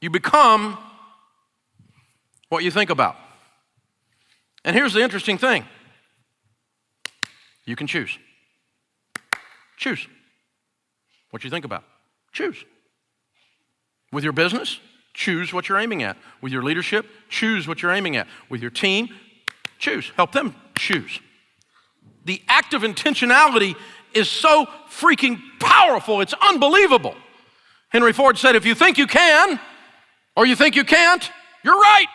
You become what you think about. And here's the interesting thing. You can choose. Choose what you think about. Choose. With your business, choose what you're aiming at. With your leadership, choose what you're aiming at. With your team, choose. Help them choose. The act of intentionality is so freaking powerful, it's unbelievable. Henry Ford said, if you think you can, or you think you can't, you're right.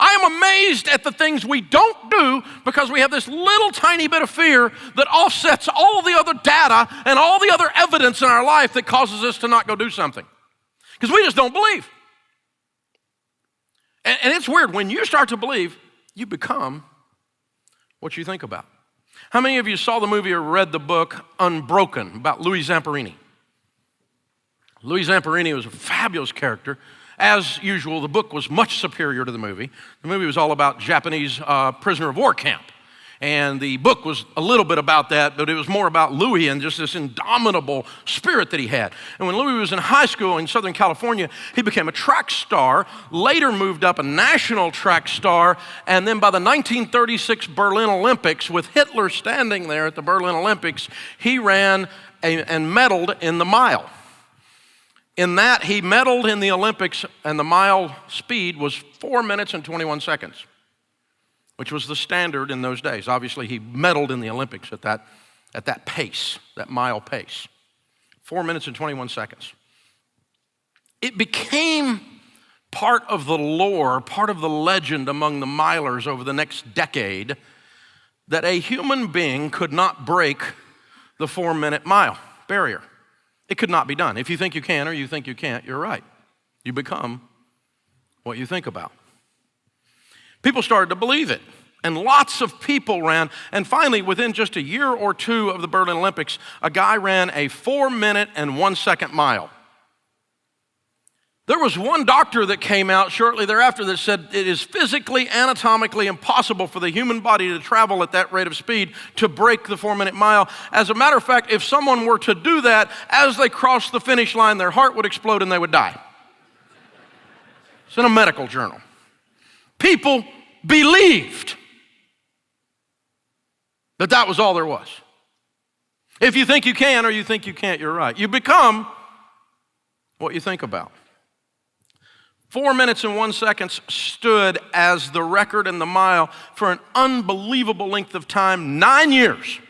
I am amazed at the things we don't do because we have this little tiny bit of fear that offsets all the other data and all the other evidence in our life that causes us to not go do something. Because we just don't believe. And it's weird, when you start to believe, you become what you think about. How many of you saw the movie or read the book Unbroken about Louis Zamperini? Louis Zamperini was a fabulous character. As usual, the book was much superior to the movie. The movie was all about Japanese prisoner of war camp. And the book was a little bit about that, but it was more about Louis and just this indomitable spirit that he had. And when Louis was in high school in Southern California, he became a track star, later moved up a national track star, and then by the 1936 Berlin Olympics, with Hitler standing there at the Berlin Olympics, he ran and medaled in the mile. In that, he medaled in the Olympics, and the mile speed was 4 minutes and 21 seconds, which was the standard in those days. Obviously, he medaled in the Olympics at that pace, that mile pace. 4 minutes and 21 seconds. It became part of the lore, part of the legend among the milers over the next decade that a human being could not break the 4-minute mile barrier. It could not be done. If you think you can or you think you can't, you're right. You become what you think about. People started to believe it, and lots of people ran. And finally, within just a year or two of the Berlin Olympics, a guy ran a 4-minute and 1-second mile. There was one doctor that came out shortly thereafter that said it is physically, anatomically impossible for the human body to travel at that rate of speed to break the 4-minute mile. As a matter of fact, if someone were to do that, as they crossed the finish line, their heart would explode and they would die. It's in a medical journal. People believed that was all there was. If you think you can or you think you can't, you're right. You become what you think about. 4 minutes and 1 second stood as the record in the mile for an unbelievable length of time, 9 years.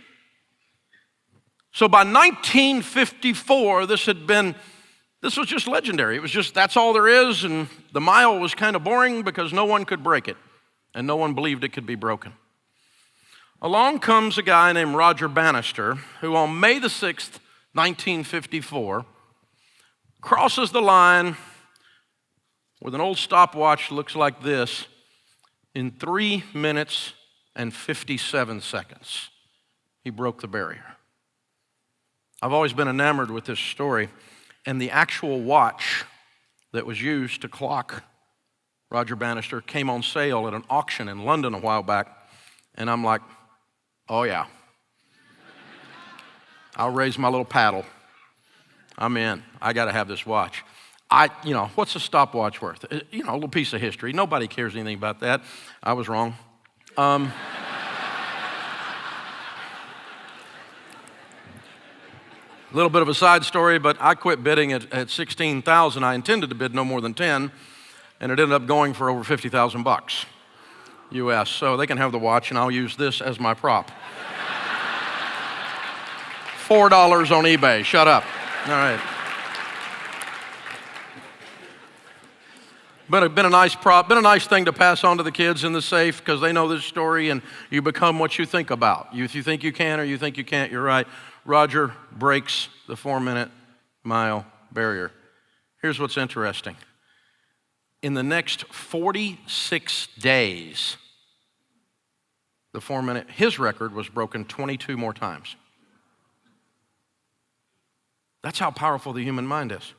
So by 1954, this was just legendary. It was just, that's all there is, and the mile was kind of boring because no one could break it, and no one believed it could be broken. Along comes a guy named Roger Bannister, who on May the 6th, 1954, crosses the line with an old stopwatch that looks like this in 3 minutes and 57 seconds. He broke the barrier. I've always been enamored with this story, and the actual watch that was used to clock Roger Bannister came on sale at an auction in London a while back, and I'm like, oh yeah, I'll raise my little paddle. I'm in. I got to have this watch. What's a stopwatch worth? A little piece of history. Nobody cares anything about that. I was wrong. A little bit of a side story, but I quit bidding at $16,000. I intended to bid no more than 10, and it ended up going for over $50,000 US. So they can have the watch, and I'll use this as my prop. $4 on eBay. Shut up. All right. Been a nice prop, been a nice thing to pass on to the kids in the safe because they know this story, and you become what you think about. If you think you can or you think you can't, you're right. Roger breaks the 4-minute mile barrier. Here's what's interesting. In the next 46 days, his record was broken 22 more times. That's how powerful the human mind is.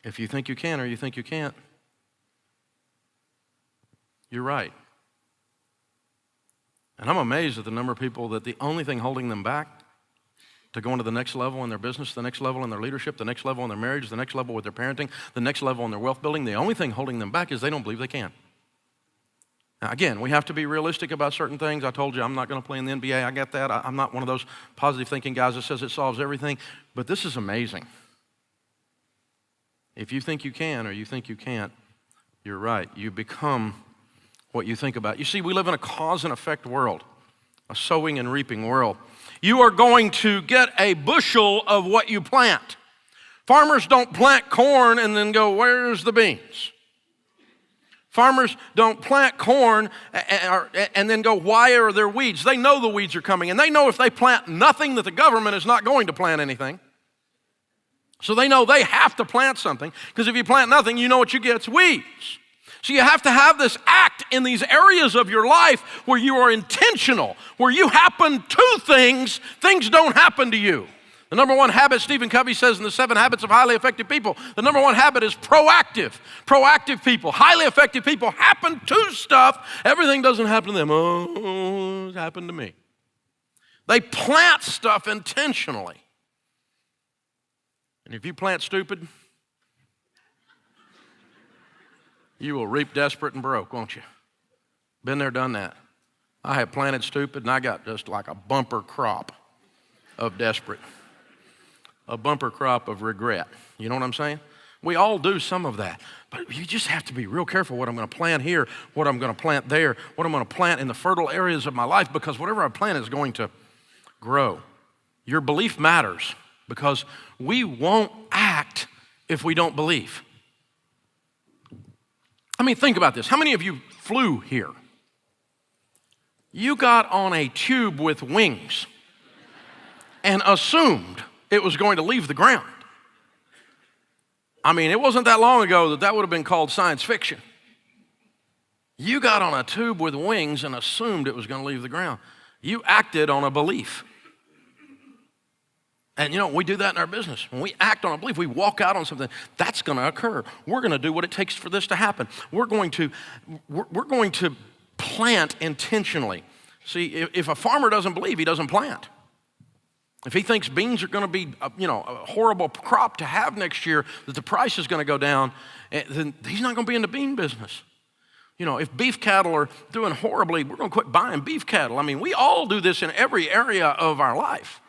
If you think you can or you think you can't, you're right. And I'm amazed at the number of people that the only thing holding them back, to go into the next level in their business, the next level in their leadership, the next level in their marriage, the next level with their parenting, the next level in their wealth building. The only thing holding them back is they don't believe they can. Now, again, we have to be realistic about certain things. I told you I'm not going to play in the NBA. I get that. I'm not one of those positive thinking guys that says it solves everything. But this is amazing. If you think you can or you think you can't, you're right. You become what you think about. You see, we live in a cause and effect world, a sowing and reaping world. You are going to get a bushel of what you plant. Farmers don't plant corn and then go, where's the beans? Farmers don't plant corn and then go, why are there weeds? They know the weeds are coming, and they know if they plant nothing that the government is not going to plant anything. So they know they have to plant something, because if you plant nothing, you know what you get, it's weeds. So you have to have this act in these areas of your life where you are intentional, where you happen to things don't happen to you. The number one habit, Stephen Covey says in the 7 Habits of Highly Effective People, the number one habit is proactive. Proactive people, highly effective people happen to stuff. Everything doesn't happen to them. Oh, it happened to me. They plant stuff intentionally. And if you plant stupid, you will reap desperate and broke, won't you? Been there, done that. I have planted stupid, and I got just like a bumper crop of desperate. A bumper crop of regret. You know what I'm saying? We all do some of that. But you just have to be real careful what I'm going to plant here, what I'm going to plant there, what I'm going to plant in the fertile areas of my life, because whatever I plant is going to grow. Your belief matters, because we won't act if we don't believe. I mean, think about this. How many of you flew here? You got on a tube with wings and assumed it was going to leave the ground. I mean, it wasn't that long ago that would have been called science fiction. You got on a tube with wings and assumed it was going to leave the ground. You acted on a belief. And you know, we do that in our business. When we act on a belief, we walk out on something, that's going to occur. We're going to do what it takes for this to happen. We're going to plant intentionally. See, if a farmer doesn't believe, he doesn't plant. If he thinks beans are going to be, a horrible crop to have next year, that the price is going to go down, then he's not going to be in the bean business. You know, if beef cattle are doing horribly, we're going to quit buying beef cattle. I mean, we all do this in every area of our life.